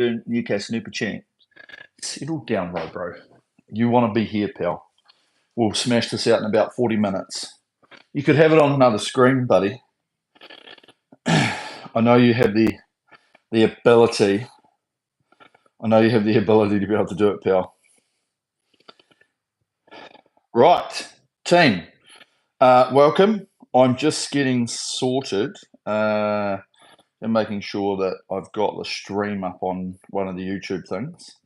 Newcastle Super Champ. Settle down, bro. You want to be here, pal. We'll smash this out in about 40 minutes. You could have it on another screen, buddy. I know you have the ability. I know you have the ability to be able to do it, pal. Right, team. Welcome. I'm just getting sorted and making sure that I've got the stream up on one of the YouTube things.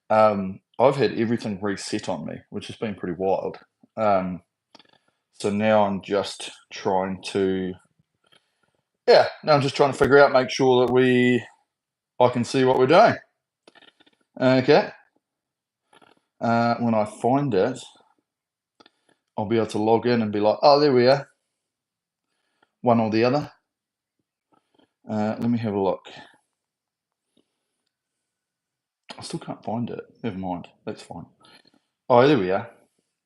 I've had everything reset on me, which has been pretty wild. So now I'm just trying to, figure out, make sure that I can see what we're doing. Okay. When I find it, I'll be able to log in and be like, oh, there we are. One or the other. Let me have a look. I still can't find it. Never mind. That's fine. Oh, there we are.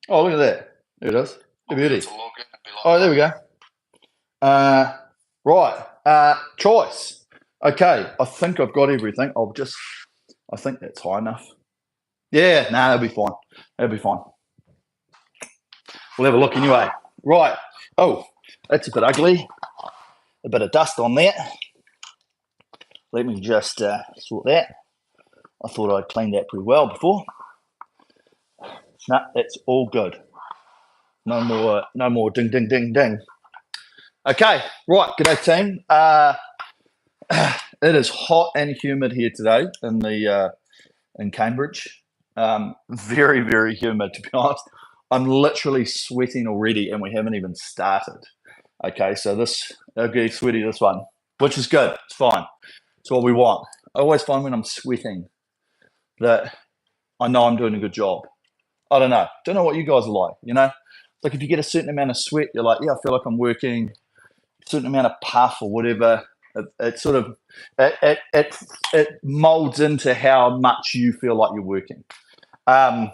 Oh, look at that. There it is. The beauty. Oh, there we go. Right. Choice. Okay. I think I've got everything. I think that's high enough. Yeah. No, that'll be fine. That'll be fine. We'll have a look anyway. Right. Oh, that's a bit ugly. A bit of dust on there. Let me just sort that. I thought I'd cleaned that pretty well before. No, that's all good. No more ding, ding, ding, ding. Okay, right, g'day team. It is hot and humid here today in Cambridge. Very, very humid, to be honest. I'm literally sweating already, and we haven't even started. Okay, so I'll get sweaty this one, which is good. It's fine. It's what we want. I always find when I'm sweating that I know I'm doing a good job. I don't know what you guys are like, Like if you get a certain amount of sweat, you're like, yeah, I feel like I'm working. A certain amount of puff or whatever, it sort of it molds into how much you feel like you're working, and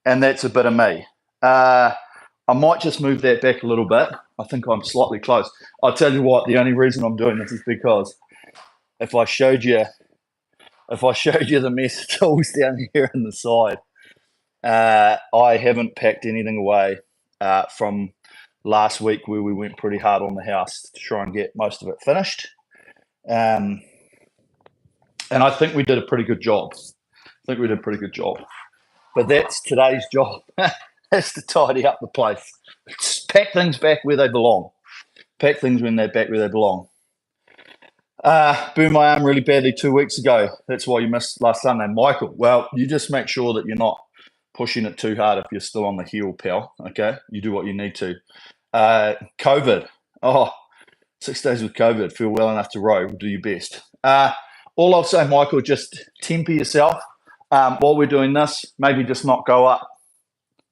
that's a bit of me. I might just move that back a little bit. I think I'm slightly close. I'll tell you what. The only reason I'm doing this is because if I showed you the mess of tools down here on the side, I haven't packed anything away from last week where we went pretty hard on the house to try and get most of it finished. And I think we did a pretty good job. But that's today's job. That's to tidy up the place. Pack things back where they belong. Burned my arm really badly 2 weeks ago. That's why you missed last Sunday. Michael, well, you just make sure that you're not pushing it too hard if you're still on the heel, pal. Okay? You do what you need to. COVID. 6 days with COVID. Feel well enough to row. Do your best. All I'll say, Michael, just temper yourself. While we're doing this, maybe just not go up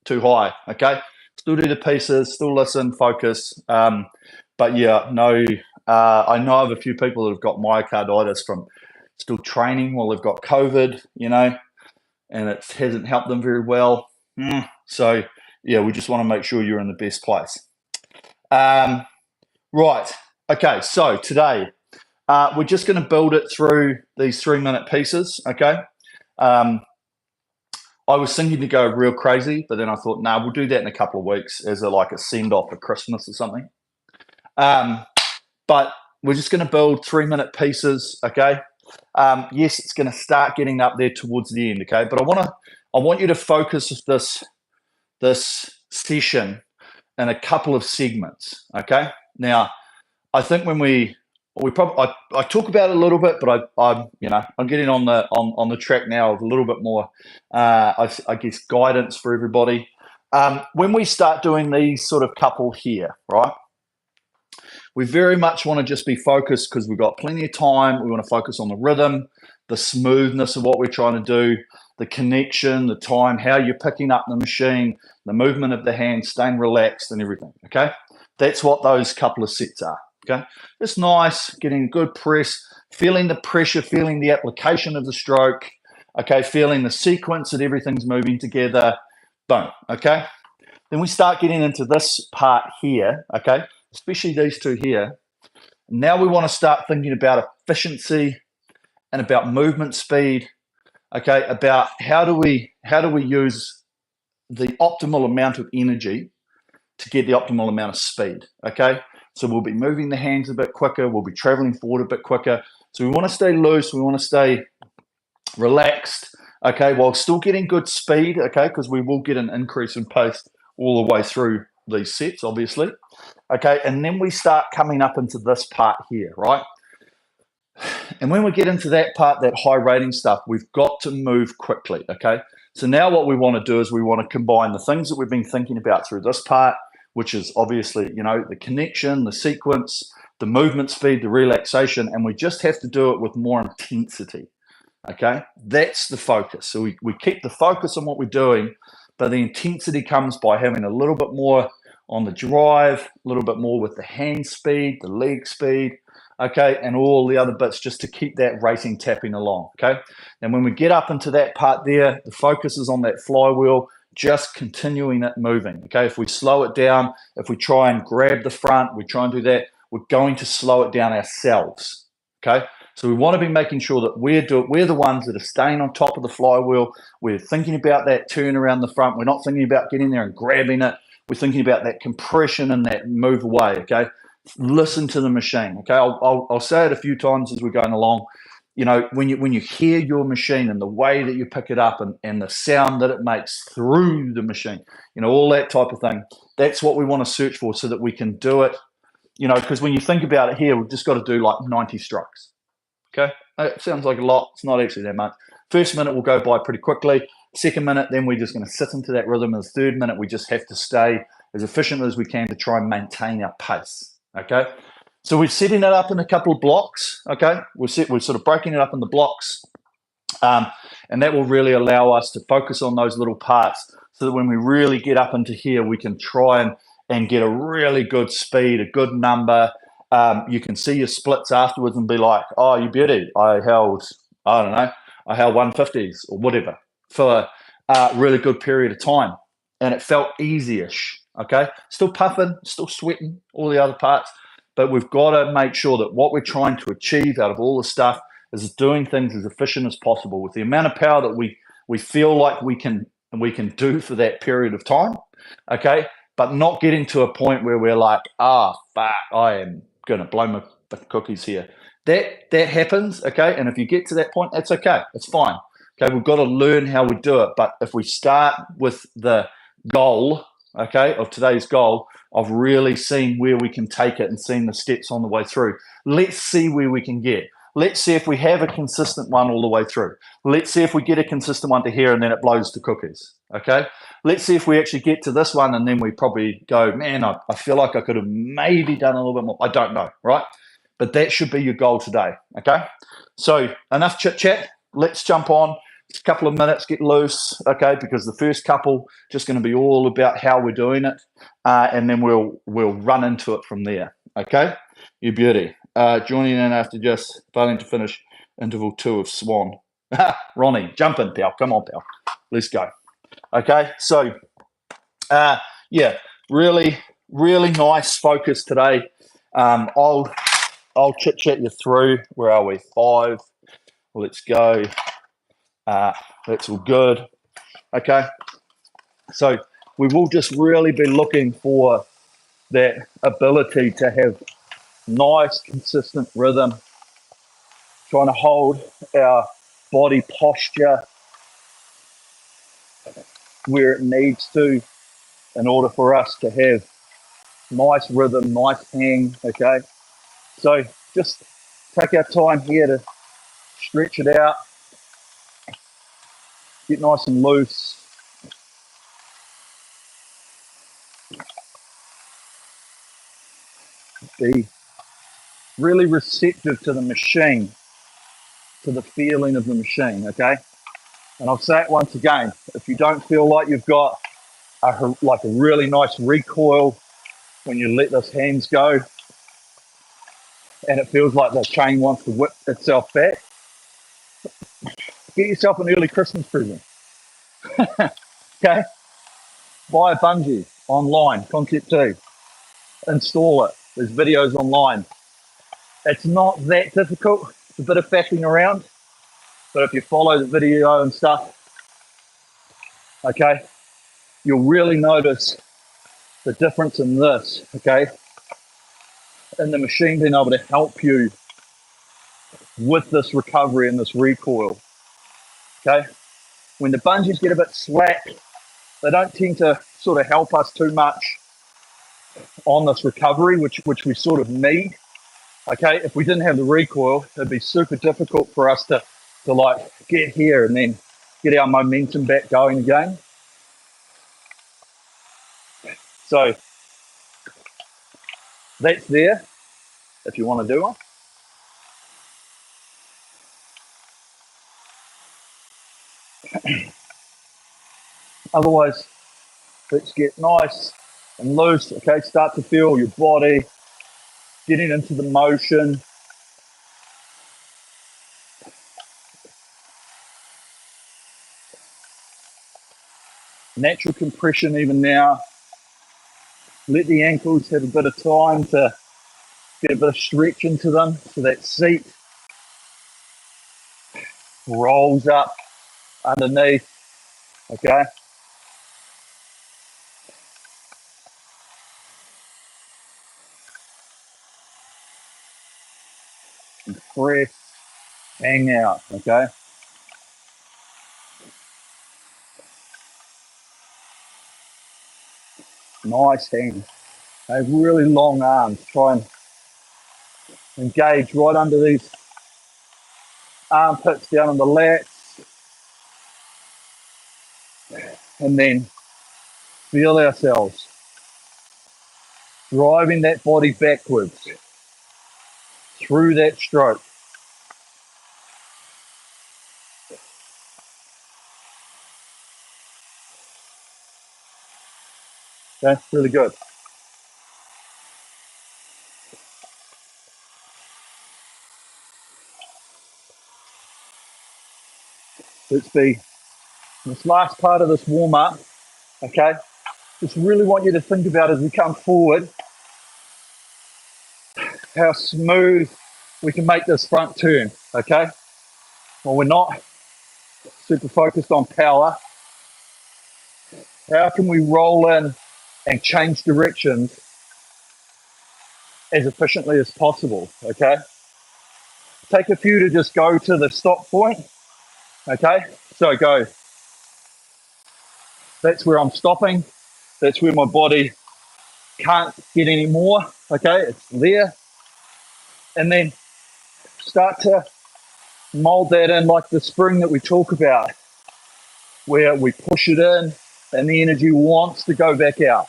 too high. Okay? Still do the pieces. Still listen. Focus. But yeah, no. I know of a few people that have got myocarditis from still training while they've got COVID. And it hasn't helped them very well. So yeah, we just want to make sure you're in the best place. Right. Okay. So today, we're just going to build it through these 3-minute pieces. Okay. I was thinking to go real crazy, but then I thought, we'll do that in a couple of weeks as a send off for Christmas or something. But we're just going to build 3-minute pieces. Okay. Yes, it's going to start getting up there towards the end. Okay. But I want you to focus this session in a couple of segments. Okay. Now, I think when I talk about it a little bit, but I'm getting on the track now of a little bit more, I guess, guidance for everybody. When we start doing these sort of couple here, right? We very much want to just be focused because we've got plenty of time. We want to focus on the rhythm, the smoothness of what we're trying to do, the connection, the time, how you're picking up the machine, the movement of the hand, staying relaxed and everything, okay? That's what those couple of sets are, okay? It's nice, getting good press, feeling the pressure, feeling the application of the stroke, okay? Feeling the sequence that everything's moving together, boom, okay? Then we start getting into this part here, okay? Especially these two here. Now we want to start thinking about efficiency and about movement speed, okay, about how do we use the optimal amount of energy to get the optimal amount of speed, okay? So we'll be moving the hands a bit quicker, we'll be traveling forward a bit quicker. So we want to stay loose, we want to stay relaxed, okay, while still getting good speed, okay, because we will get an increase in pace all the way through these sets, obviously, okay? And then we start coming up into this part here, right? And when we get into that part, that high rating stuff, we've got to move quickly, okay? So now what we want to do is we want to combine the things that we've been thinking about through this part, which is obviously, you know, the connection, the sequence, the movement speed, the relaxation, and we just have to do it with more intensity, okay? That's the focus. So we keep the focus on what we're doing, but the intensity comes by having a little bit more on the drive, a little bit more with the hand speed, the leg speed, okay, and all the other bits just to keep that racing tapping along, okay? And when we get up into that part there, the focus is on that flywheel, just continuing it moving, okay? If we slow it down, if we try and grab the front, we try and do that, we're going to slow it down ourselves, okay? So we want to be making sure that we're the ones that are staying on top of the flywheel. We're thinking about that turn around the front. We're not thinking about getting there and grabbing it. We're thinking about that compression and that move away, okay? Listen to the machine, okay? I'll say it a few times as we're going along. You know, when you hear your machine and the way that you pick it up and the sound that it makes through the machine, you know, all that type of thing, that's what we want to search for so that we can do it, you know, because when you think about it here, we've just got to do like 90 strokes, okay? It sounds like a lot. It's not actually that much. First minute will go by pretty quickly. Second minute, then we're just going to sit into that rhythm. And the third minute, we just have to stay as efficient as we can to try and maintain our pace. Okay, so we're setting it up in a couple of blocks. Okay, we're sort of breaking it up in the blocks, and that will really allow us to focus on those little parts, so that when we really get up into here, we can try and get a really good speed, a good number. You can see your splits afterwards and be like, "Oh, you beauty! I held 150s or whatever for a really good period of time, and it felt easy-ish." Okay, still puffing, still sweating, all the other parts, but we've got to make sure that what we're trying to achieve out of all the stuff is doing things as efficient as possible with the amount of power that we feel like we can do for that period of time. Okay, but not getting to a point where we're like, fuck, I am going to blow my cookies here. That happens, okay, and if you get to that point, that's okay, it's fine. Okay, we've got to learn how we do it, but if we start with the goal, okay, of today's goal, of really seeing where we can take it and seeing the steps on the way through. Let's see where we can get. Let's see if we have a consistent one all the way through. Let's see if we get a consistent one to here and then it blows to cookies, okay? Let's see if we actually get to this one and then we probably go, man, I feel like I could have maybe done a little bit more. I don't know, right? But that should be your goal today, okay? So enough chit-chat. Let's jump on. It's a couple of minutes, get loose, okay, because the first couple just going to be all about how we're doing it, and then we'll run into it from there, okay? You beauty. Joining in after just failing to finish interval 2 of Swan. Ronnie, jump in, pal. Come on, pal. Let's go. Okay, so, yeah, really, really nice focus today. I'll chit-chat you through. Where are we? 5. Let's go. That's all good. Okay, so we will just really be looking for that ability to have nice, consistent rhythm, trying to hold our body posture where it needs to in order for us to have nice rhythm, nice hang, okay? So just take our time here to stretch it out, get nice and loose. Be really receptive to the machine, to the feeling of the machine, okay? And I'll say it once again, if you don't feel like you've got a really nice recoil when you let those hands go and it feels like the chain wants to whip itself back, get yourself an early Christmas present, okay? Buy a bungee online, Concept 2, install it. There's videos online. It's not that difficult. It's a bit of faffing around, But if you follow the video and stuff, okay, you'll really notice the difference in this, okay, in the machine being able to help you with this recovery and this recoil, okay. When the bungees get a bit slack, they don't tend to sort of help us too much on this recovery, which we sort of need, okay. If we didn't have the recoil, it'd be super difficult for us to like get here and then get our momentum back going again. So that's there if you want to do one. Otherwise, let's get nice and loose, okay? Start to feel your body getting into the motion. Natural compression even now. Let the ankles have a bit of time to get a bit of stretch into them so that seat rolls up underneath, okay? Compress, hang out, okay? Nice hands. They have really long arms. Try and engage right under these armpits down on the lats. And then feel ourselves driving that body backwards through that stroke. Okay, really good. Let's be this last part of this warm up, okay? Just really want you to think about as we come forward, how smooth we can make this front turn, okay? Well, we're not super focused on power. How can we roll in and change directions as efficiently as possible, okay? Take a few to just go to the stop point, okay? So go. That's where I'm stopping. That's where my body can't get any more, okay? It's there. And then start to mold that in like the spring that we talk about, where we push it in and the energy wants to go back out,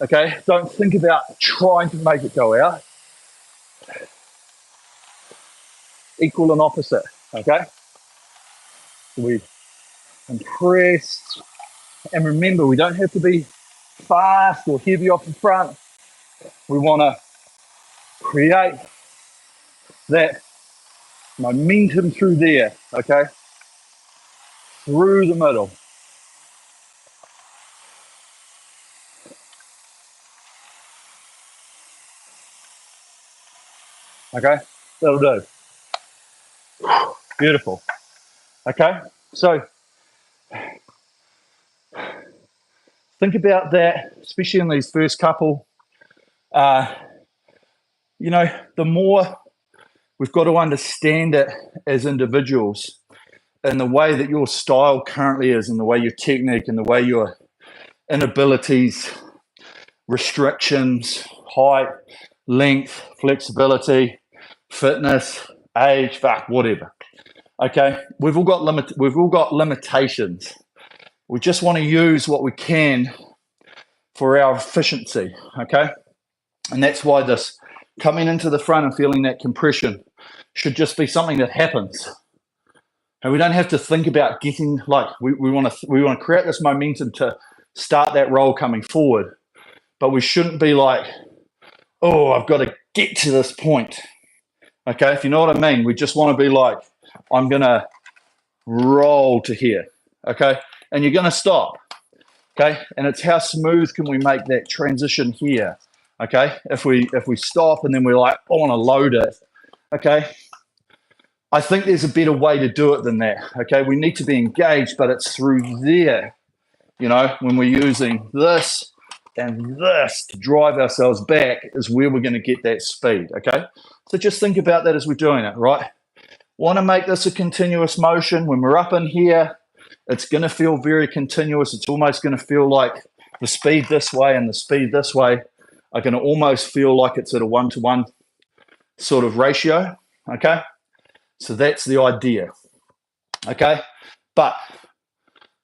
okay? Don't think about trying to make it go out. Equal and opposite, okay? We compress, and remember, we don't have to be fast or heavy off the front. We want to create that momentum through there, okay? Through the middle. Okay, that'll do. Beautiful. Okay, so think about that, especially in these first couple. You know, the more we've got to understand it as individuals and the way that your style currently is and the way your technique and the way your inabilities, restrictions, height, length, flexibility, fitness, age, whatever. Okay, we've all got limitations. We just want to use what we can for our efficiency. Okay, and that's why this coming into the front and feeling that compression should just be something that happens. And we don't have to think about getting like we want to create this momentum to start that roll coming forward, but we shouldn't be like, oh, I've got to get to this point. Okay, if you know what I mean, we just want to be like, I'm gonna roll to here. Okay, and you're gonna stop. Okay, and it's how smooth can we make that transition here. Okay, if we stop and then we're like, I want to load it. Okay, I think there's a better way to do it than that. Okay, we need to be engaged, but it's through there. You know, when we're using this and this to drive ourselves back is where we're going to get that speed. Okay, so just think about that as we're doing it, right? Want to make this a continuous motion. When we're up in here, it's going to feel very continuous. It's almost going to feel like the speed this way and the speed this way are going to almost feel like it's at a 1-to-1 sort of ratio. Okay, so that's the idea. Okay, but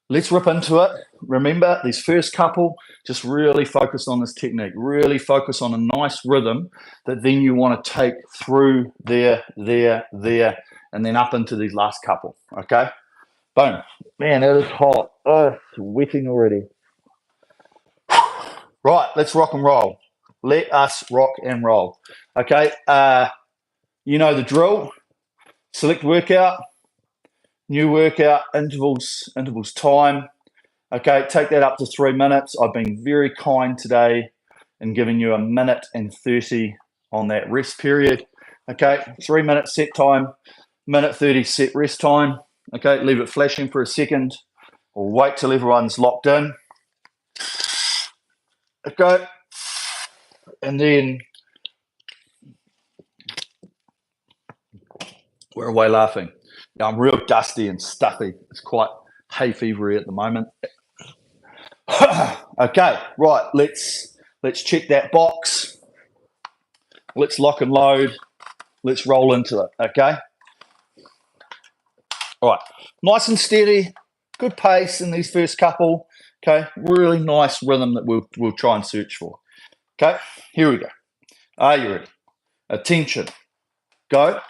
let's rip into it. Remember, these first couple, just really focus on this technique. Really focus on a nice rhythm that then you want to take through there, and then up into these last couple. Okay, boom. Man, it is hot. Oh, it's sweating already. Right, let's rock and roll. Let us rock and roll. Okay, you know the drill. Select workout, new workout, intervals time. Okay, take that up to 3 minutes. I've been very kind today in giving you 1 minute and 30 on that rest period. Okay, 3 minutes set time, 1:30 set rest time. Okay, leave it flashing for a second or wait till everyone's locked in. Okay, and then we're away laughing. Now I'm real dusty and stuffy. It's quite hay fevery at the moment. Okay, right, let's check that box. Let's lock and load. Let's roll into it, okay? All right, nice and steady, good pace in these first couple, okay? Really nice rhythm that we'll try and search for. Okay, here we go. Are you ready? Attention, go.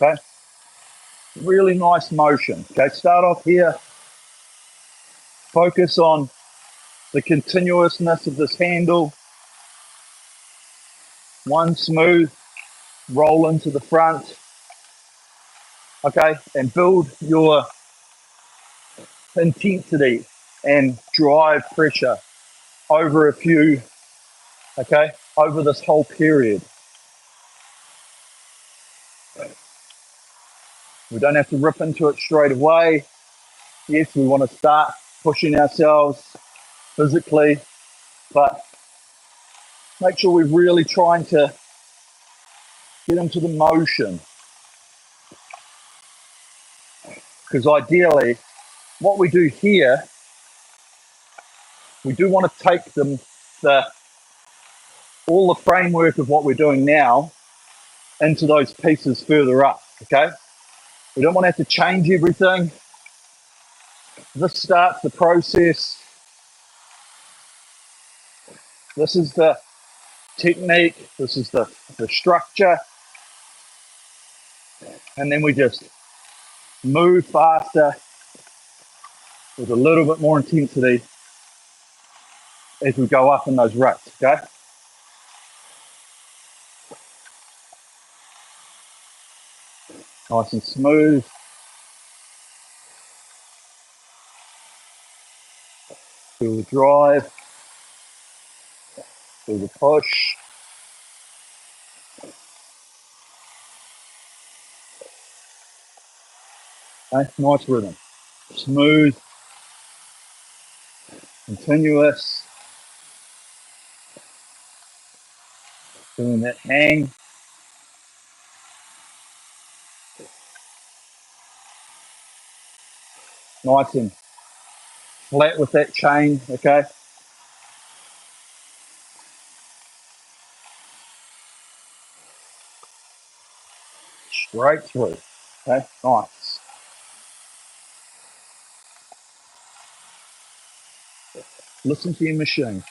Okay, really nice motion. Okay, start off here. Focus on the continuousness of this handle. One smooth roll into the front. Okay, and build your intensity and drive pressure over a few, okay, over this whole period. We don't have to rip into it straight away. Yes, we want to start pushing ourselves physically, but make sure we're really trying to get into the motion. Because ideally, what we do here, we do want to take all the framework of what we're doing now into those pieces further up, okay? We don't want to have to change everything. This starts the process. This is the technique. This is the structure. And then we just move faster with a little bit more intensity as we go up in those reps, okay? Nice and smooth. Feel the drive. Feel the push. Okay, nice rhythm. Smooth. Continuous. Feeling that hang. Nice and flat with that chain, okay? Straight through, okay? Nice. Listen to your machine.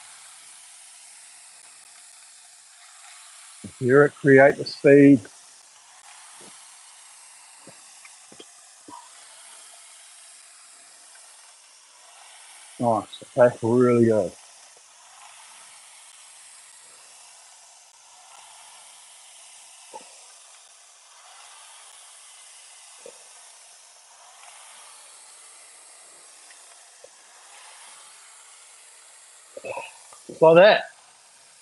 Hear it create the speed. Nice, okay? Really good. like that.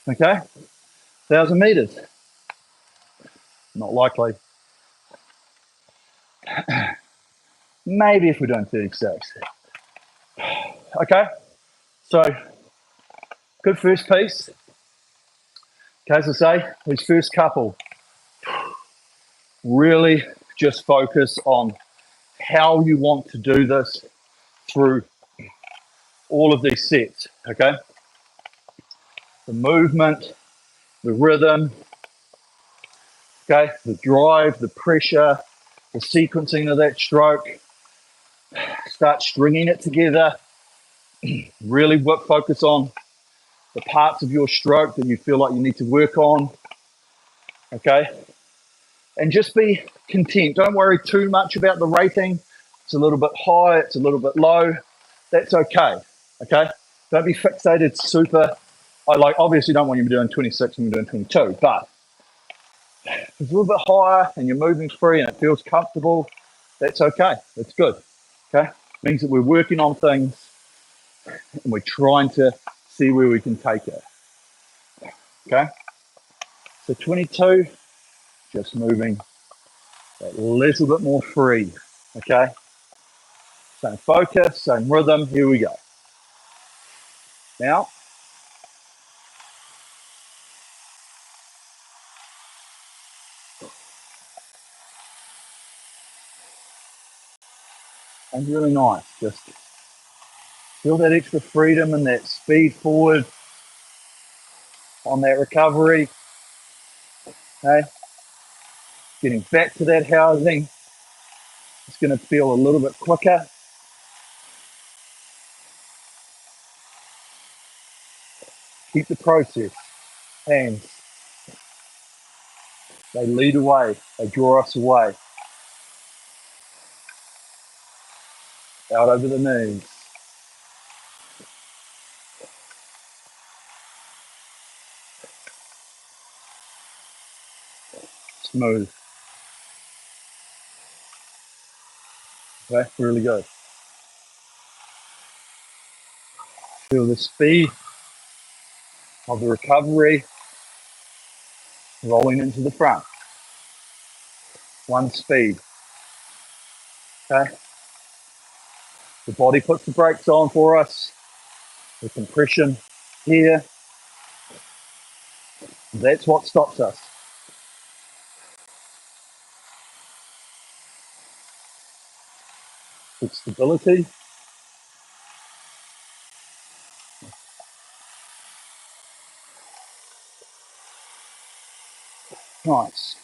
Okay, 1,000 meters. Not likely. Maybe if we're doing 36. Okay, so good first piece. Okay, as I say, these first couple, really just focus on how you want to do this through all of these sets, okay? The movement, the rhythm, okay? The drive, the pressure, the sequencing of that stroke. Start stringing it together. Really focus on the parts of your stroke that you feel like you need to work on, okay? And just be content. Don't worry too much about the rating. It's a little bit high, it's a little bit low. That's okay, okay? Don't be fixated super. I obviously don't want you to be doing 26 and you're doing 22, but if it's a little bit higher and you're moving free and it feels comfortable, that's okay. That's good, okay? It means that we're working on things and we're trying to see where we can take it, okay? So 22, just moving a little bit more free, okay? Same focus, same rhythm, here we go. Now, and really nice, just feel that extra freedom and that speed forward on that recovery, okay? Getting back to that housing, it's gonna feel a little bit quicker. Keep the process, hands, they lead away, they draw us away. Out over the knees. Smooth. Okay, really good. Feel the speed of the recovery rolling into the front. One speed. Okay. The body puts the brakes on for us. The compression here. That's what stops us. Good stability. Nice.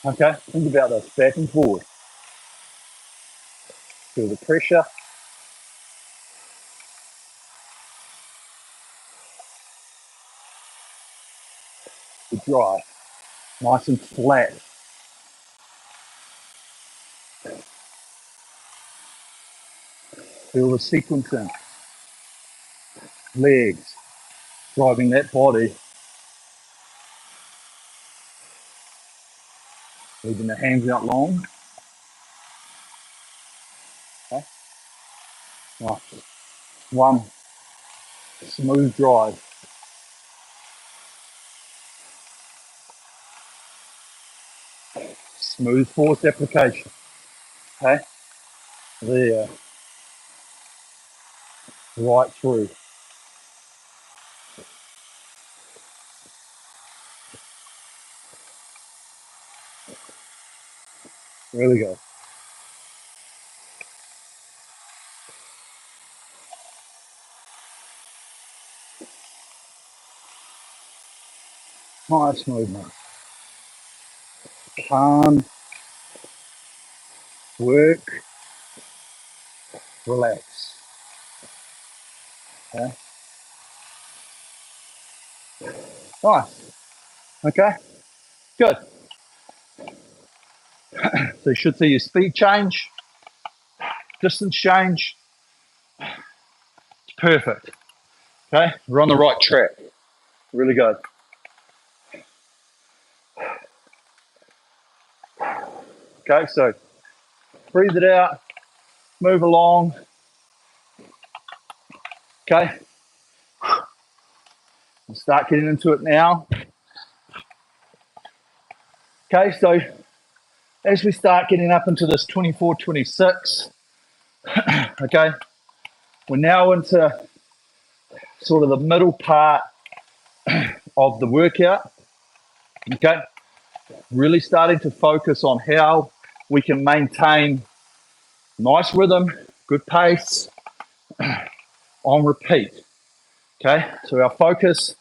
Okay, think about this, back and forward. Feel the pressure. The drive. Nice and flat. Feel the sequencing. Legs. Driving that body. Leaving the hands out long. Okay. Nice. One smooth drive. Smooth force application. Okay. There. Right through. Really good. Nice movement. Calm. Work. Relax. Okay. Nice. Okay. Good. So you should see your speed change, distance change. It's perfect. Okay. We're on the right track. Really good. Okay. So breathe it out. Move along. Okay. We'll start getting into it now. Okay, so as we start getting up into this 24, 26, okay, we're now into sort of the middle part of the workout, okay, really starting to focus on how we can maintain nice rhythm, good pace on repeat, okay, so our focus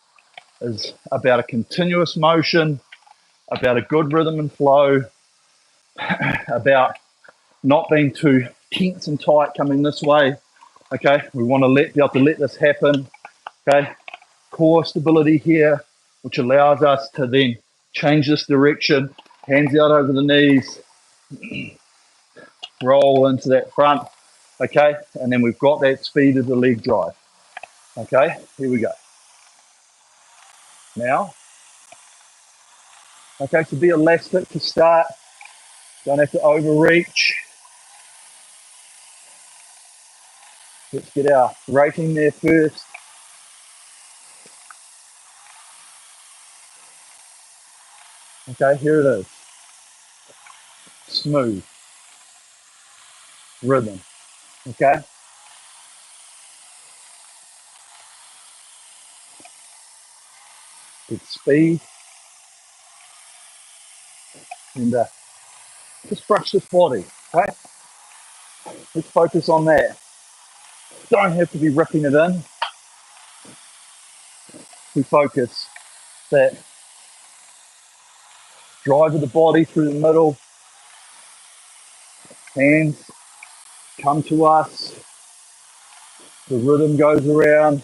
is about a continuous motion, about a good rhythm and flow, about not being too tense and tight coming this way, okay, we want to be able to let this happen, okay, core stability here, which allows us to then change this direction, hands out over the knees, roll into that front, okay, and then we've got that speed of the leg drive, okay, here we go. Now, okay, so be elastic to start, don't have to overreach. Let's get our rating there first. Okay, here it is. Smooth rhythm, okay? Good speed. And just brush this body, okay? Let's focus on that. Don't have to be ripping it in. We focus that drive of the body through the middle. Hands come to us. The rhythm goes around.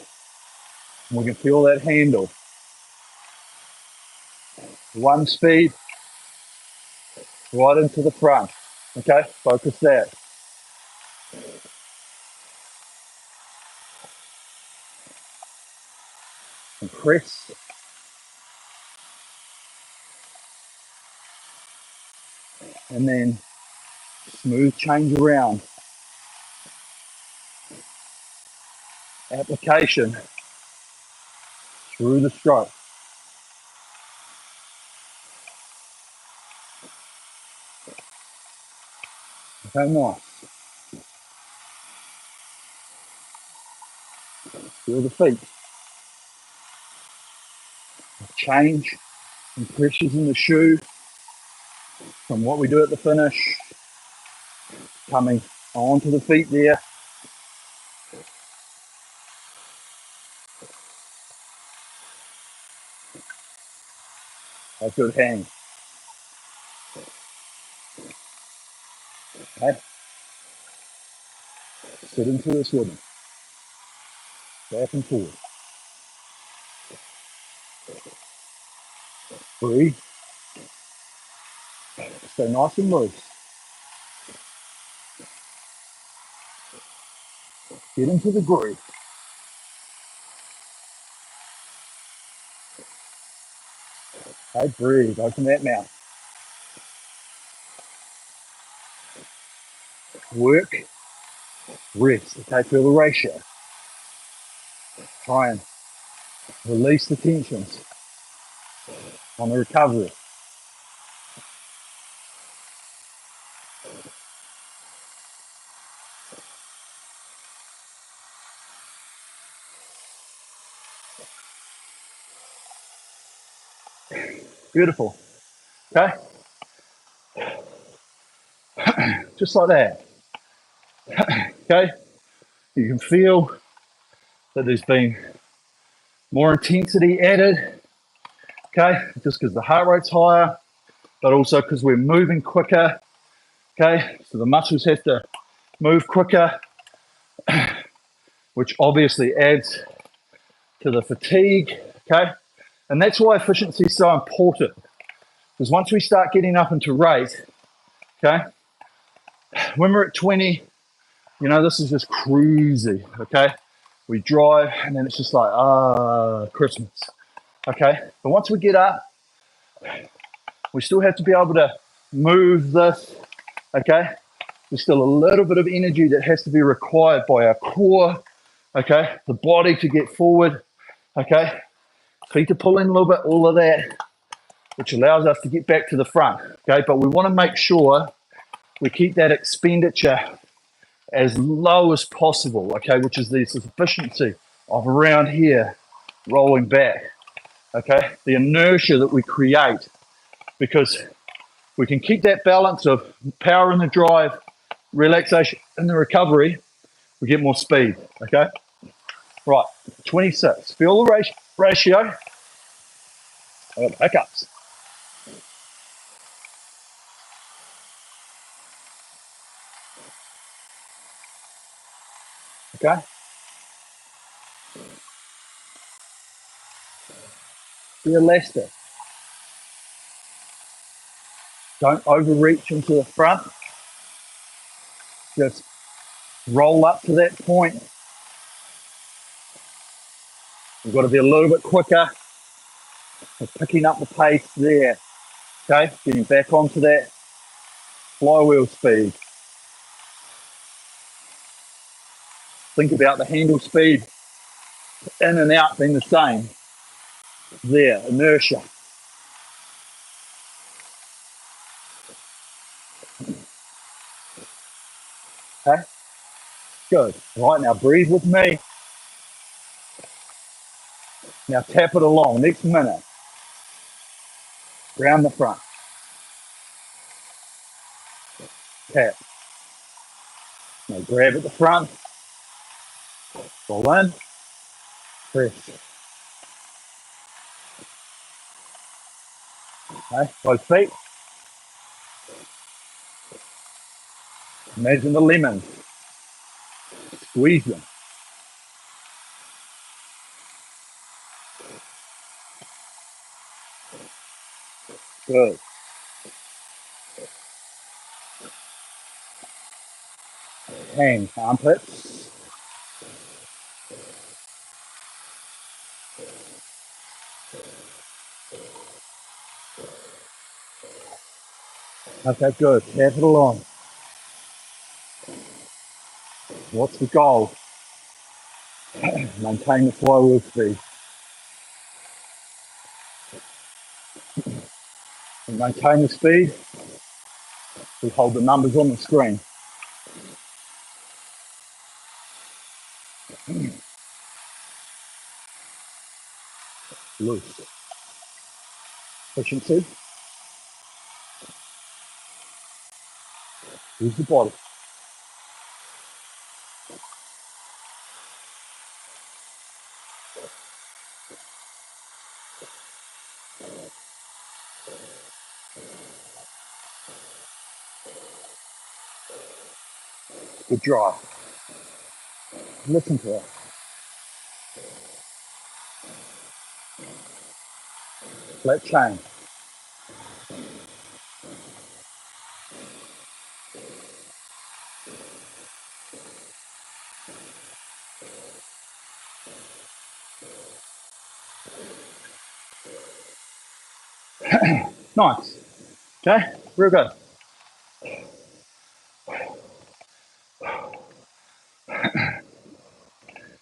And we can feel that handle. One speed, right into the front. Okay, focus that. And press. And then smooth change around. Application through the stroke. Okay, nice. Feel the feet. Change and pressures in the shoe from what we do at the finish. Coming onto the feet there. A good hang. Okay. Sit into this rhythm. Back and forward. Breathe. Stay nice and loose. Get into the groove. Okay, breathe. Open that mouth. Work. Rest. Okay, feel the ratio. Try and release the tensions on the recovery. Beautiful. Okay. Just like that. Okay. You can feel that there's been more intensity added. Okay. Just because the heart rate's higher, but also because we're moving quicker. Okay. So the muscles have to move quicker, which obviously adds to the fatigue. Okay. And that's why efficiency is so important. Because once we start getting up into rate, okay, when we're at 20, you know, this is just cruisy, okay? We drive and then it's just like, Christmas, okay? But once we get up, we still have to be able to move this, okay? There's still a little bit of energy that has to be required by our core, okay? The body to get forward, okay? Feet are pulling a little bit, all of that, which allows us to get back to the front, okay? But we want to make sure we keep that expenditure as low as possible, okay? Which is the efficiency of around here, rolling back, okay? The inertia that we create, because we can keep that balance of power in the drive, relaxation in the recovery, we get more speed, okay? Right, 26. Feel the ratio. I got hiccups. Okay? Be elastic. Don't overreach into the front. Just roll up to that point. You've got to be a little bit quicker. We're picking up the pace there. Okay? Getting back onto that flywheel speed. Think about the handle speed in and out being the same. There, inertia. Okay? Good. Right, now breathe with me. Now tap it along. Next minute. Round the front. Tap. Now grab at the front. Roll in. Press. Okay? Both feet. Imagine the lemons. Squeeze them. Good. Hands, armpits. Okay, good. Tap it along. What's the goal? Maintain the flywheel speed. And maintain the speed. We hold the numbers on the screen. Loose. Efficiency. Use the body. Good drive. Listen to it. Flat chain. Nice. Okay, real good.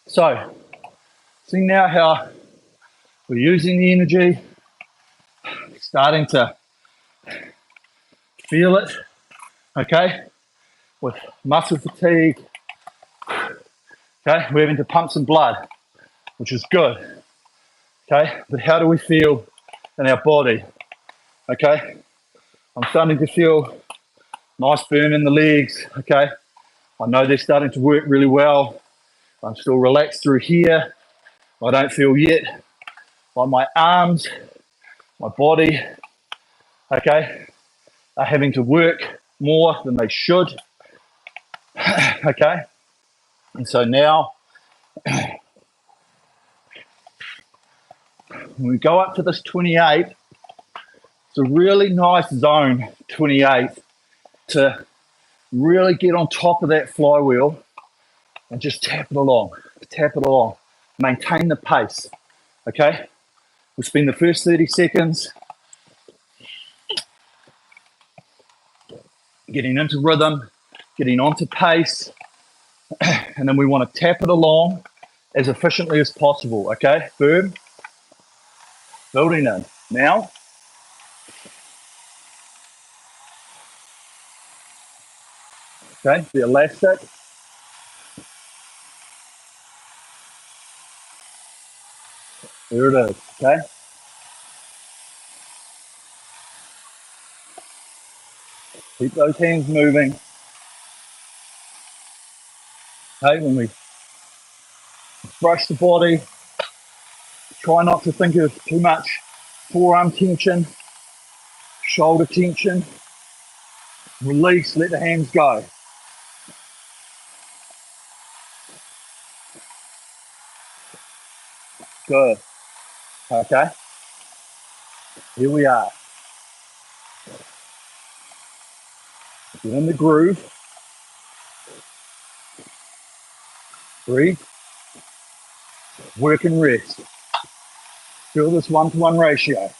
So, see now how we're using the energy, starting to feel it, okay, with muscle fatigue. Okay, we're having to pump some blood, which is good. Okay, but how do we feel in our body? Okay, I'm starting to feel nice burn in the legs. Okay, I know they're starting to work really well. I'm still relaxed through here. I don't feel yet like my arms, my body, okay, are having to work more than they should. Okay, and so now when we go up to this 28, it's a really nice zone, 28, to really get on top of that flywheel and just tap it along, maintain the pace, okay? We spend the first 30 seconds getting into rhythm, getting onto pace, and then we want to tap it along as efficiently as possible, okay? Boom. Building in. Now, okay, the elastic. There it is, okay? Keep those hands moving. Okay, when we brush the body, try not to think of too much forearm tension, shoulder tension. Release, let the hands go. Good. Okay, here we are. Get in the groove. Breathe. Work and rest. Feel this 1-to-1 ratio.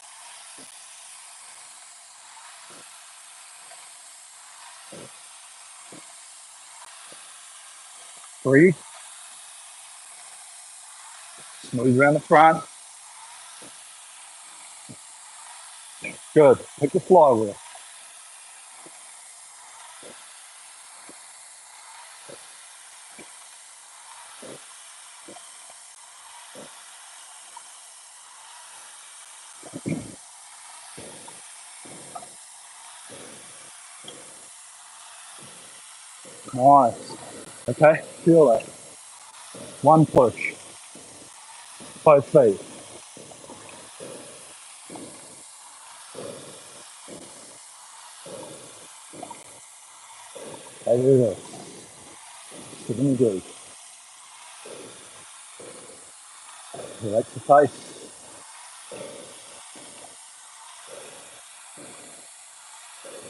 Breathe. Smooth around the front. Good. Pick the flywheel. Nice. Okay, feel it. One push. Both feet. Okay, there it is. Sit in the groove. Relax the face.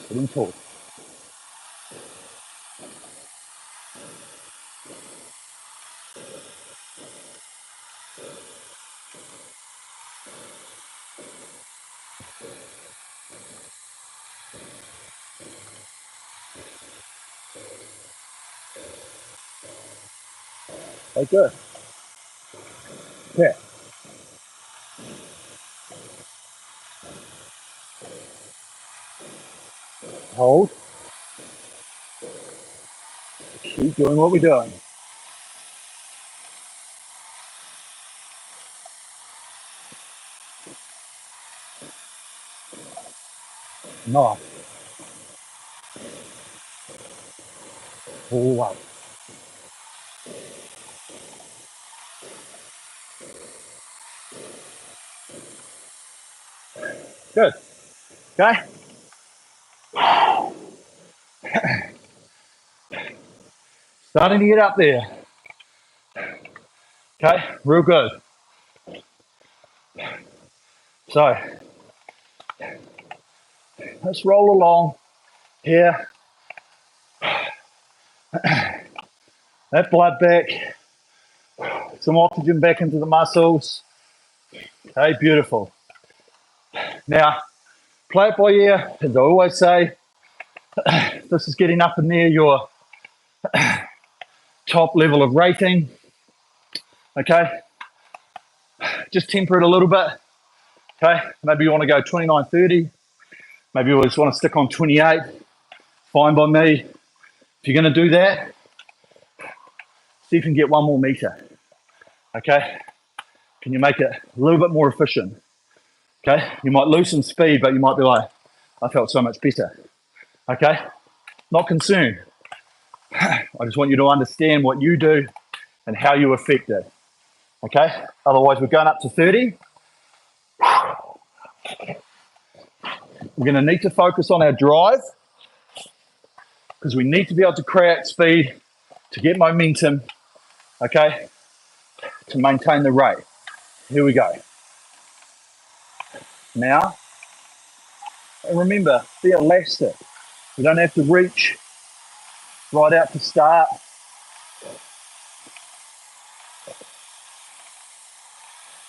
Sitting tall. Okay, good. Okay. Hold. Keep doing what we're doing. Nice. Pull up. Good. Okay. Starting to get up there. Okay, real good. So let's roll along here. That blood back. Some oxygen back into the muscles. Okay, beautiful. Now, play it by ear, as I always say. This is getting up in there your top level of rating. Okay, just temper it a little bit. Okay, maybe you want to go 29, 30. Maybe you just want to stick on 28. Fine by me. If you're going to do that, see if you can get one more meter. Okay, can you make it a little bit more efficient? Okay, you might lose some speed, but you might be like, I felt so much better. Okay, not concerned. I just want you to understand what you do and how you affect it. Okay, otherwise we're going up to 30. We're going to need to focus on our drive because we need to be able to create speed to get momentum, okay, to maintain the rate. Here we go. Now, and remember, be elastic. We don't have to reach right out to start.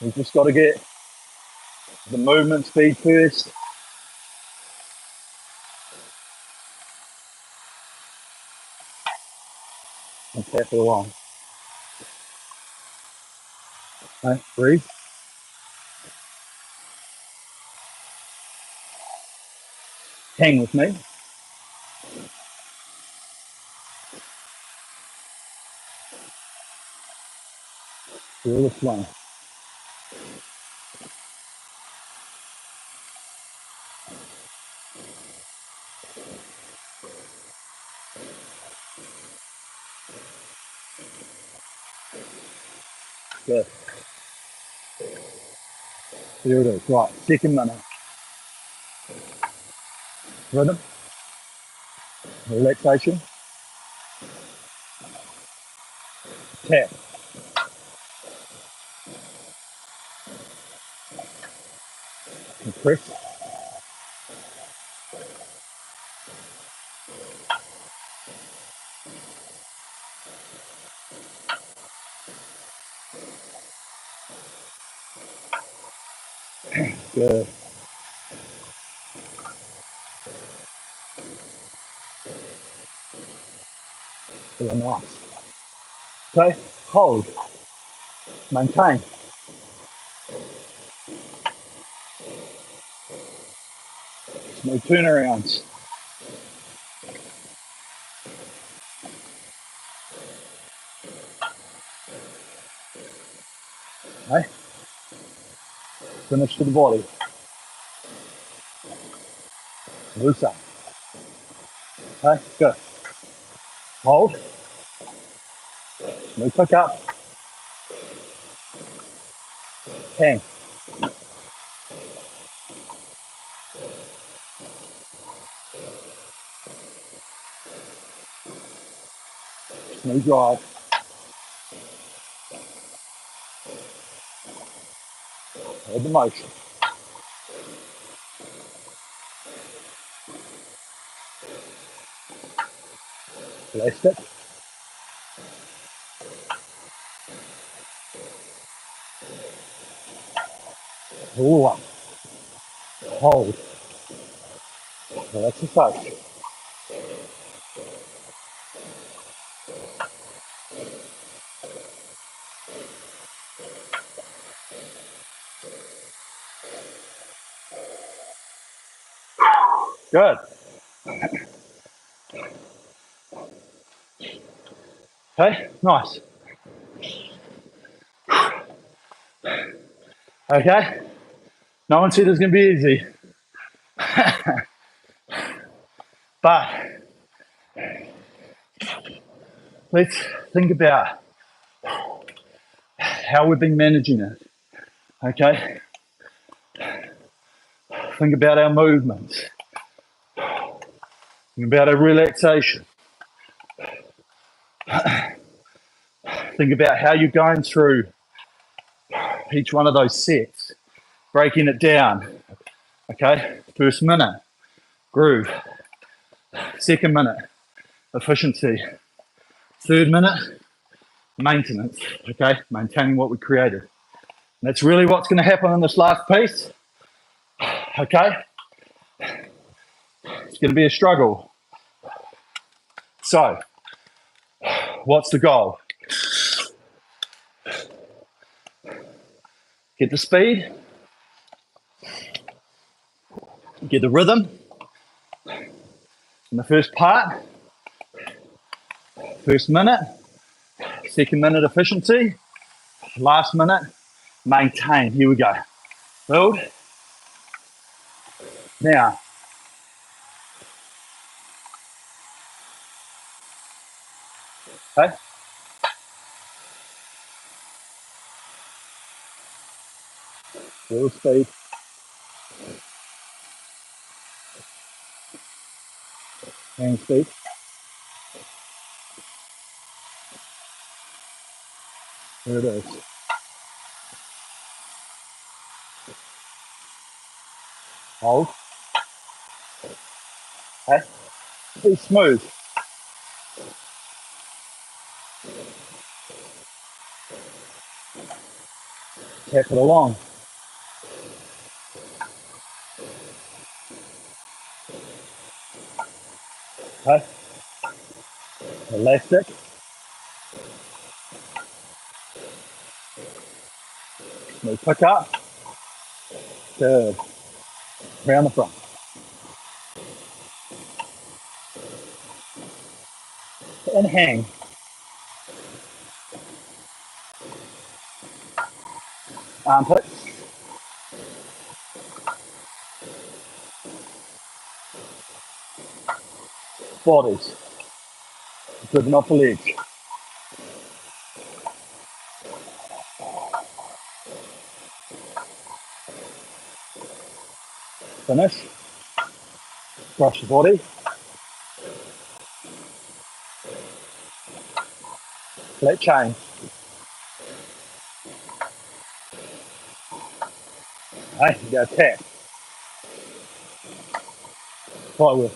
We've just got to get the movement speed first. And tap it along. Okay, breathe. Hang with me. Feel the flow. Good. Here it is. Right, second minute. Rhythm, relaxation, tap. And press. Good. Really nice. Okay, hold, maintain. No turnarounds. Okay, finish to the body. Loose up. Okay, good. Hold. No pick up. Hang. No drive. Hold the motion. Rest it. Pull up. Hold. Relax the face. Good. Okay, nice. Okay, no one said it's going to be easy. But let's think about how we've been managing it. Okay, think about our movements. Think about our relaxation. Think about how you're going through each one of those sets, breaking it down. Okay, first minute, groove. Second minute, efficiency. Third minute, maintenance. Okay, maintaining what we created. And that's really what's going to happen in this last piece. Okay, it's going to be a struggle. So, what's the goal? Get the speed, get the rhythm in the first part, first minute, second minute efficiency, last minute, maintain. Here we go. Build. Now, okay, full speed, hand speed. There it is. Hold. Okay, be smooth. Tap it along. Okay, elastic. No pick up. Good. Round the front. and hang. Armpits. Bodies. Driven off the legs. Finish. Brush the body. Flat change. Okay, you go tap. Forward.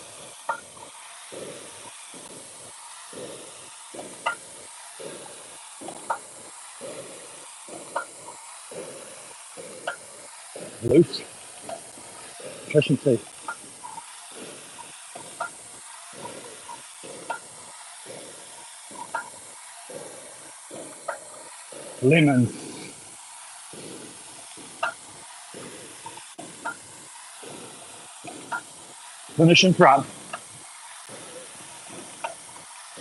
Loose. Efficiency. Lemons. Finish in front.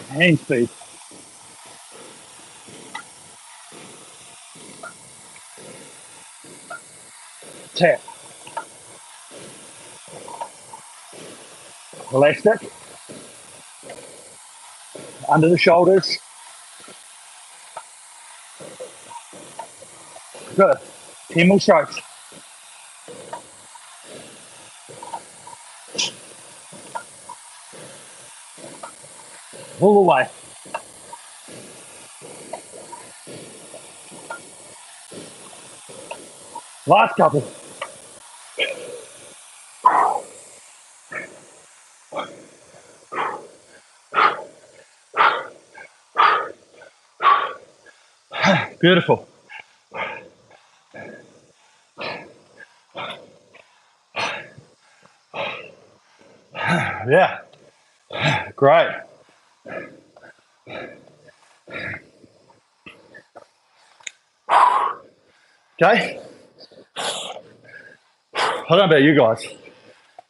Hand speed. Tap. Elastic. Under the shoulders. Good. 10 more strokes. All the way. Last couple. Beautiful. Yeah. Great. Okay. I don't know about you guys,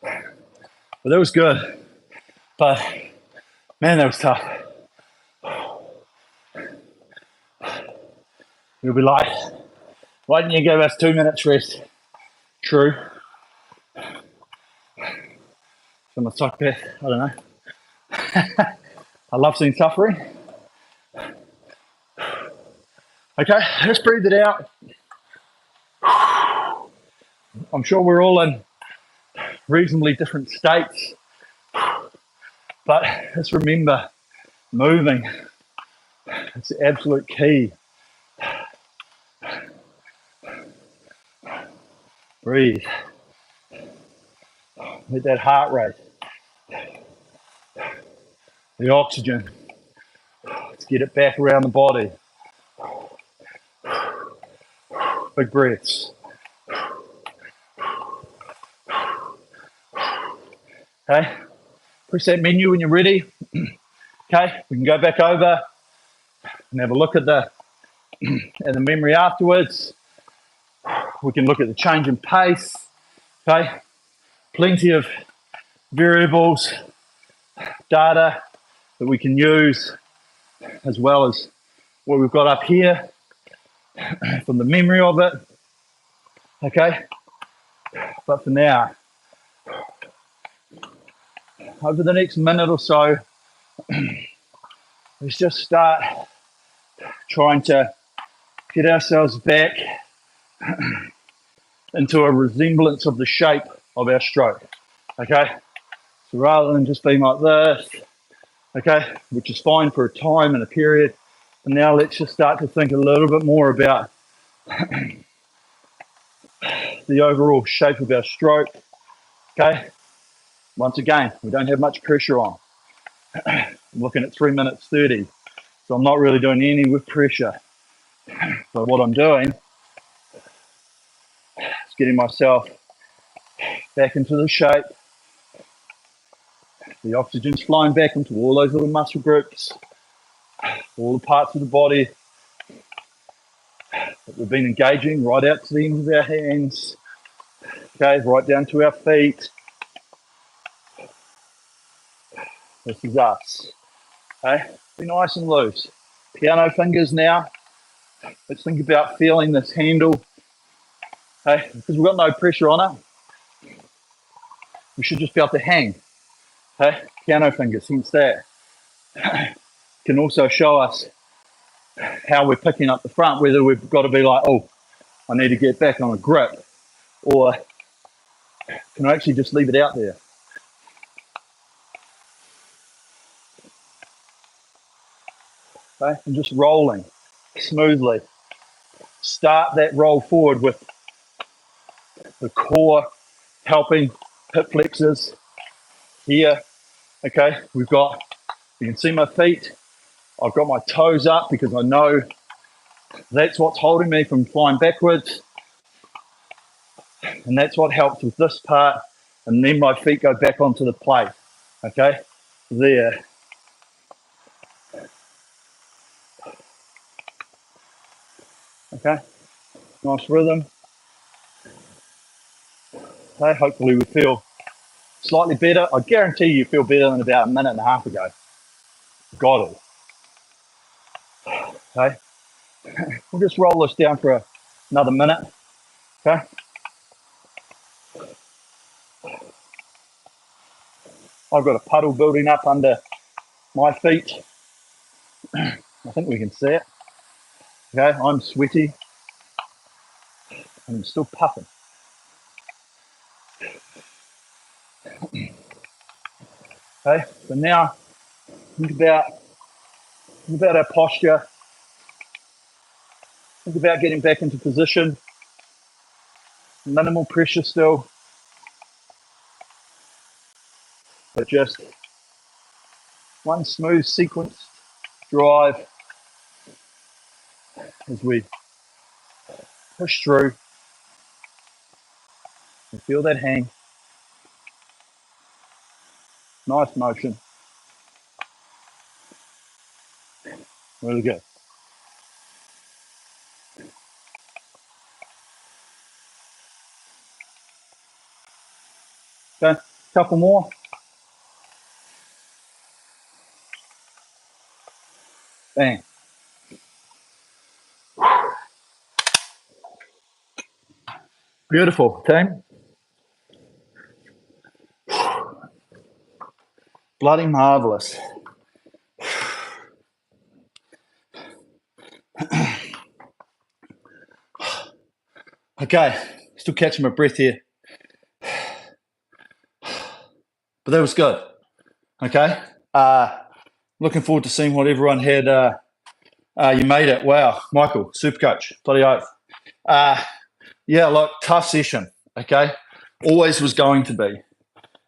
but that was good. But man, that was tough. You'll be like, why didn't you give us 2 minutes rest? True. I'm a psychopath. I don't know. I love seeing suffering. Okay, let's breathe it out. I'm sure we're all in reasonably different states, but let's remember moving. It's the absolute key. Breathe. Let that heart rate, the oxygen, let's get it back around the body. Big breaths. Okay, press that menu when you're ready. Okay, we can go back over and have a look at the memory afterwards. We can look at the change in pace. Okay, plenty of variables, data that we can use, as well as what we've got up here from the memory of it. Okay, but for now, over the next minute or so, let's just start trying to get ourselves back into a resemblance of the shape of our stroke. Okay, so rather than just being like this, okay, which is fine for a time and a period, and now let's just start to think a little bit more about the overall shape of our stroke. Okay, once again, we don't have much pressure on. I'm looking at 3 minutes 30, so I'm not really doing any with pressure. But what I'm doing is getting myself back into the shape. The oxygen's flying back into all those little muscle groups, all the parts of the body that we've been engaging, right out to the ends of our hands, okay, right down to our feet. This is us, okay? Be nice and loose. Piano fingers now. Let's think about feeling this handle. Okay, because we've got no pressure on it. We should just be able to hang. Okay, piano fingers, hence that. Can also show us how we're picking up the front, whether we've got to be like, oh, I need to get back on a grip, or can I actually just leave it out there? Okay, and just rolling smoothly. Start that roll forward with the core helping, hip flexors here. Okay, we've got, you can see my feet. I've got my toes up because I know that's what's holding me from flying backwards. And that's what helps with this part. And then my feet go back onto the plate. Okay, there. Okay, nice rhythm. Okay, hopefully we feel slightly better. I guarantee you feel better than about a minute and a half ago. Got it. Okay, we'll just roll this down for another minute. Okay. I've got a puddle building up under my feet. I think we can see it. Okay, I'm sweaty. I'm still puffing. Okay, so now think about our posture. Think about getting back into position. Minimal pressure still, but just one smooth sequence drive as we push through and feel that hang. Nice motion. Really good. Okay, couple more. Bang. Beautiful, team. Bloody marvelous. Okay, still catching my breath here. But that was good. Okay. Looking forward to seeing what everyone had. You made it. Wow. Michael, Supercoach. Bloody oath. Yeah, like tough session. Okay. Always was going to be.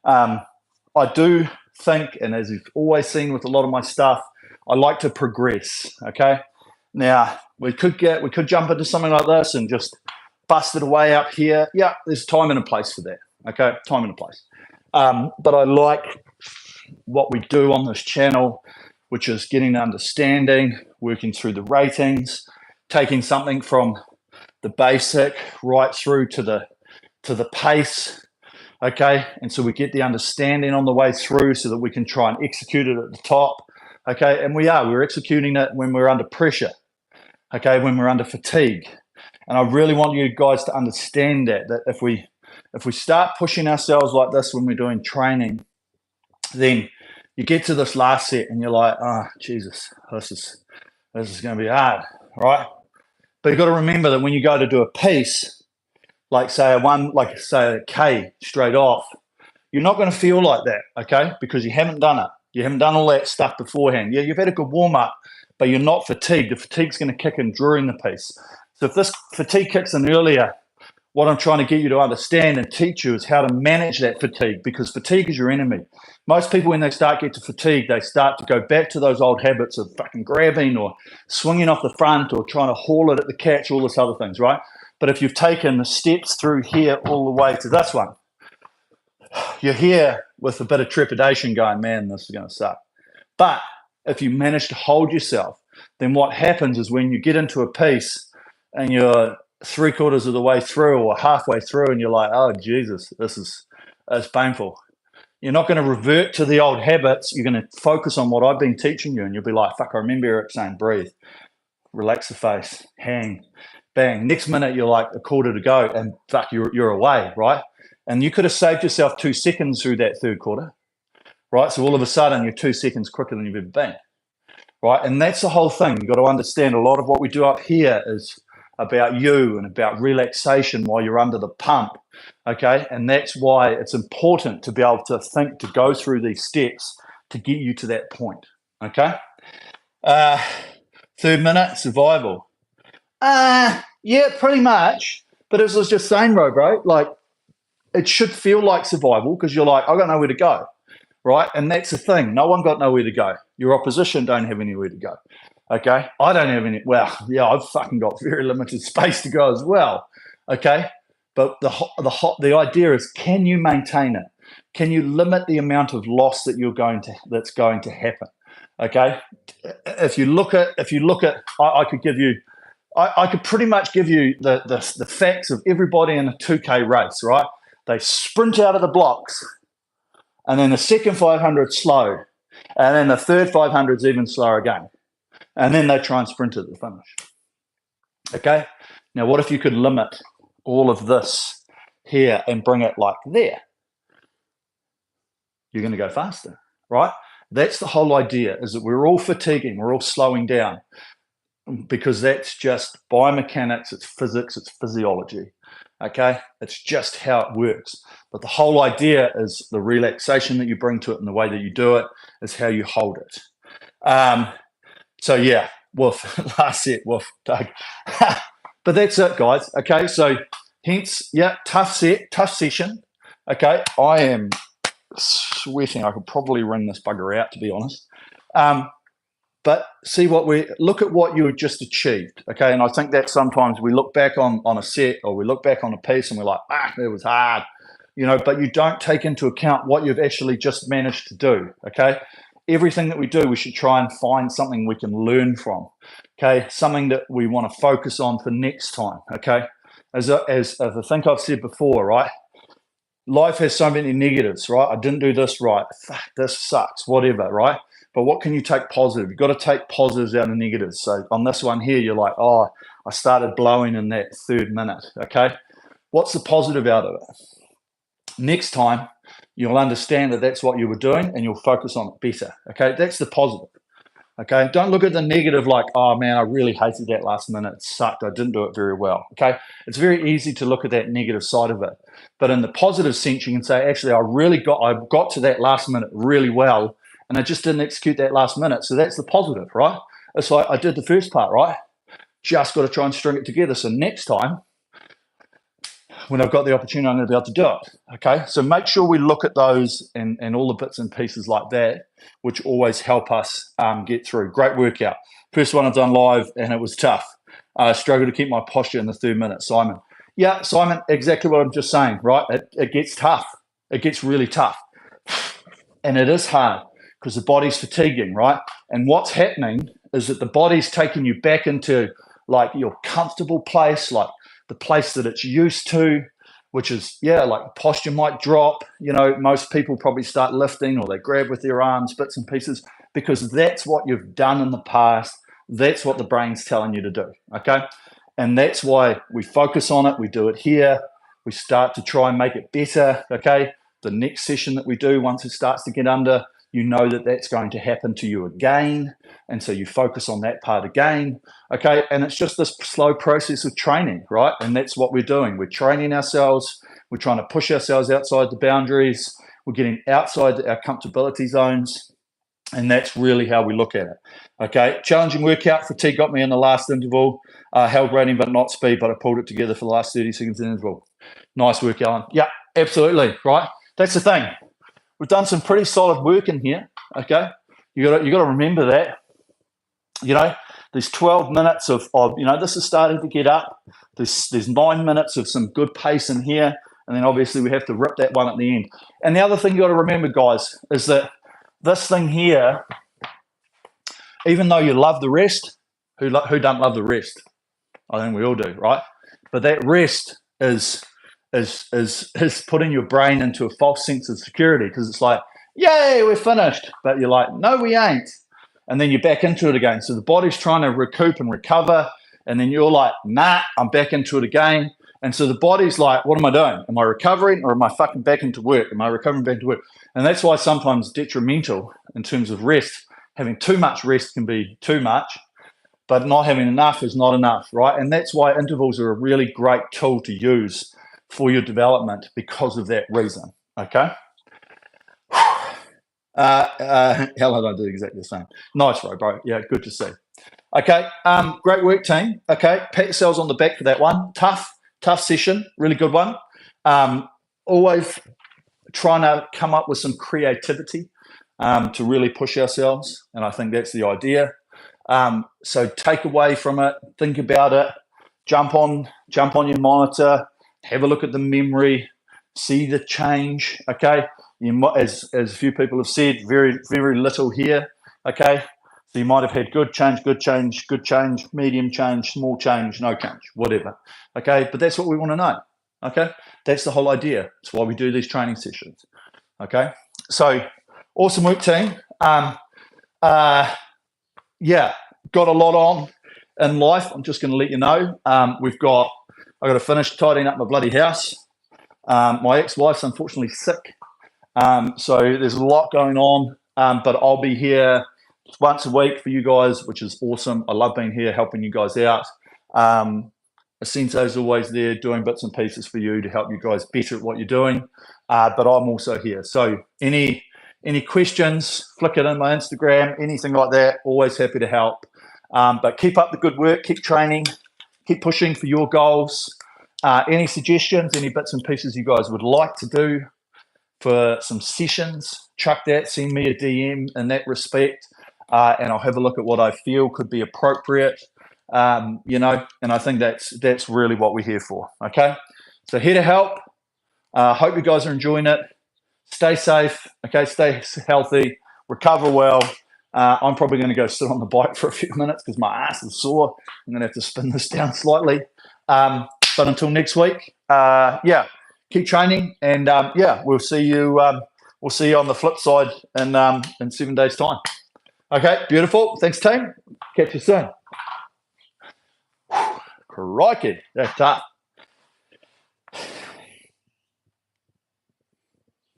I do think, and as you've always seen with a lot of my stuff, I like to progress. Okay. Now we could jump into something like this and just bust it away up here. Yeah, there's time and a place for that. Okay, time and a place. But I like what we do on this channel, which is getting an understanding, working through the ratings, taking something from the basic right through to the pace. Okay, and so we get the understanding on the way through so that we can try and execute it at the top. Okay, and we're executing it when we're under pressure. Okay, when we're under fatigue. And I really want you guys to understand that if we start pushing ourselves like this when we're doing training, then you get to this last set and you're like, oh, Jesus, this is going to be hard, right? But you've got to remember that when you go to do a piece, like say a K straight off, you're not going to feel like that, okay? Because you haven't done it. You haven't done all that stuff beforehand. Yeah, you've had a good warm-up, but you're not fatigued. The fatigue's going to kick in during the piece. So if this fatigue kicks in earlier, what I'm trying to get you to understand and teach you is how to manage that fatigue, because fatigue is your enemy. Most people, when they get to fatigue, they start to go back to those old habits of fucking grabbing or swinging off the front or trying to haul it at the catch, all this other things, right? But if you've taken the steps through here all the way to this one, you're here with a bit of trepidation going, man, this is going to suck. But if you manage to hold yourself, then what happens is when you get into a piece and you're 3/4 of the way through or halfway through and you're like, oh, Jesus, this is painful. You're not going to revert to the old habits. You're going to focus on what I've been teaching you, and you'll be like, fuck, I remember Eric saying breathe, relax the face, hang, bang. Next minute, you're like a quarter to go, and fuck, you're away, right? And you could have saved yourself 2 seconds through that third quarter, right? So all of a sudden, you're 2 seconds quicker than you've ever been, right? And that's the whole thing. You've got to understand a lot of what we do up here is about you and about relaxation while you're under the pump, okay? And that's why it's important to be able to think, to go through these steps to get you to that point, okay? 3rd minute, survival. Yeah, pretty much. But as I was just saying, bro, like, it should feel like survival because you're like, I got nowhere to go, right? And that's the thing. No one got nowhere to go. Your opposition don't have anywhere to go. Okay, I don't have any. Well, yeah, I've fucking got very limited space to go as well. Okay, but the idea is, can you maintain it? Can you limit the amount of loss that that's going to happen? Okay, if you look at, I could give you, I could pretty much give you the facts of everybody in a 2K race, right? They sprint out of the blocks, and then the second 500 slow, and then the third 500 is even slower again. And then they try and sprint at the finish. Okay? Now, what if you could limit all of this here and bring it like there? You're going to go faster, right? That's the whole idea, is that we're all fatiguing, we're all slowing down, because that's just biomechanics, it's physics, it's physiology. Okay? It's just how it works. But the whole idea is the relaxation that you bring to it and the way that you do it is how you hold it. So yeah, woof, last set, woof, Doug. But that's it, guys. Okay, so hence, yeah, tough set, tough session. Okay, I am sweating. I could probably wring this bugger out, to be honest. But look at what you just achieved. Okay, and I think that sometimes we look back on a set or we look back on a piece and we're like, it was hard, but you don't take into account what you've actually just managed to do. Okay. Everything that we do, we should try and find something we can learn from, okay? Something that we want to focus on for next time, okay? As I think I've said before, right? Life has so many negatives, right? I didn't do this right. Fuck, this sucks, whatever, right? But what can you take positive? You've got to take positives out of negatives. So on this one here, you're like, I started blowing in that 3rd minute, okay? What's the positive out of it? Next time, you'll understand that that's what you were doing and you'll focus on it better, okay? That's the positive, okay? Don't look at the negative like, oh, man, I really hated that last minute. It sucked. I didn't do it very well, okay? It's very easy to look at that negative side of it. But in the positive sense, you can say, actually, I got to that last minute really well and I just didn't execute that last minute. So that's the positive, right? It's like I did the first part, right? Just got to try and string it together. So next time, when I've got the opportunity, I'm going to be able to do it. Okay, so make sure we look at those and all the bits and pieces like that, which always help us get through. Great workout. First one I've done live, and it was tough. I struggled to keep my posture in the 3rd minute. Simon. Yeah, Simon, exactly what I'm just saying, right? It gets tough. It gets really tough. And it is hard because the body's fatiguing, right? And what's happening is that the body's taking you back into like your comfortable place, like the place that it's used to, which is, like the posture might drop. Most people probably start lifting or they grab with their arms, bits and pieces, because that's what you've done in the past. That's what the brain's telling you to do, okay? And that's why we focus on it. We do it here. We start to try and make it better, okay? The next session that we do, once it starts to get under, you know that that's going to happen to you again. And so you focus on that part again, okay? And it's just this slow process of training, right? And that's what we're doing. We're training ourselves. We're trying to push ourselves outside the boundaries. We're getting outside our comfortability zones. And that's really how we look at it, okay? Challenging workout. Fatigue got me in the last interval. Held rating, but not speed, but I pulled it together for the last 30 seconds interval. Nice work, Alan. Yeah, absolutely, right? That's the thing. We've done some pretty solid work in here, okay? You got to remember that. There's 12 minutes of this is starting to get up. There's 9 minutes of some good pace in here, and then obviously we have to rip that one at the end. And the other thing you got to remember, guys, is that this thing here, even though you love the rest, who don't love the rest? I think we all do, right? But that rest is is putting your brain into a false sense of security, because it's like, yay, we're finished. But you're like, no, we ain't. And then you're back into it again. So the body's trying to recoup and recover. And then you're like, nah, I'm back into it again. And so the body's like, what am I doing? Am I recovering, or am I fucking back into work? Am I recovering back to work? And that's why sometimes detrimental in terms of rest. Having too much rest can be too much, but not having enough is not enough, right? And that's why intervals are a really great tool to use for your development, because of that reason, okay? Hell, I do exactly the same. Nice, bro. Yeah, good to see. Okay, great work, team. Okay, pat yourselves on the back for that one. Tough session, really good one. Always trying to come up with some creativity to really push ourselves, and I think that's the idea. So take away from it, think about it, jump on your monitor, have a look at the memory, see the change. Okay, you might, as a few people have said, very little here. Okay, so you might have had good change, medium change, small change, no change, whatever. Okay, but that's what we want to know. Okay, that's the whole idea. That's why we do these training sessions. Okay, so awesome work, team. Yeah, got a lot on in life. I'm just going to let you know. I've got to finish tidying up my bloody house. My ex-wife's unfortunately sick, so there's a lot going on. But I'll be here once a week for you guys, which is awesome. I love being here, helping you guys out. Asenso's always there doing bits and pieces for you to help you guys better at what you're doing. But I'm also here. So any questions, flick it in my Instagram, anything like that, always happy to help. But keep up the good work, keep training, keep pushing for your goals. Any suggestions, any bits and pieces you guys would like to do for some sessions, chuck that, send me a DM in that respect, and I'll have a look at what I feel could be appropriate, and I think that's really what we're here for, okay? So here to help. Hope you guys are enjoying it. Stay safe, okay? Stay healthy, recover well. I'm probably going to go sit on the bike for a few minutes because my ass is sore. I'm going to have to spin this down slightly. But until next week, keep training, and we'll see you. We'll see you on the flip side in 7 days' time. Okay, beautiful. Thanks, team. Catch you soon. Crikey, that's tough.